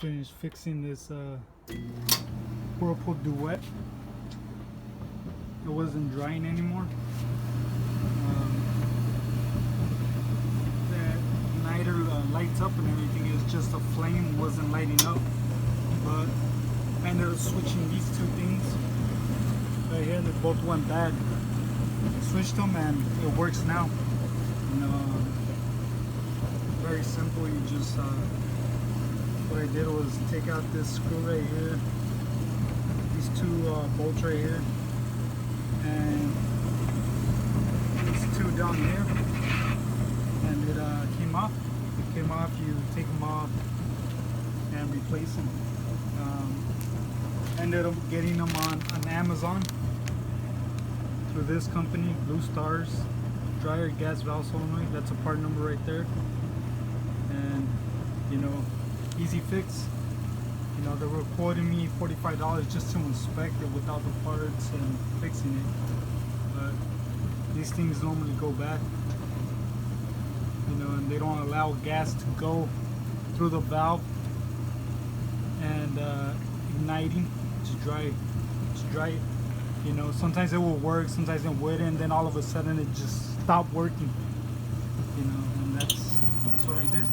finished fixing this Whirlpool duet. It wasn't drying anymore. The igniter lights up and everything, is just a flame wasn't lighting up. But I ended up switching these two things right here. They both went bad. I switched them and it works now. Very simple. You just what I did was take out this screw right here, these two bolts right here, and these two down here, and it came off. It came off. You take them off and replace them. Ended up getting them on Amazon through this company, Blue Stars dryer gas valve solenoid. That's a part number right there. And easy fix. They were quoting me $45 just to inspect it without the parts and fixing it. But these things normally go bad, and they don't allow gas to go through the valve and igniting to dry it. Sometimes it will work, sometimes it wouldn't, and then all of a sudden it just stopped working. And that's what I did.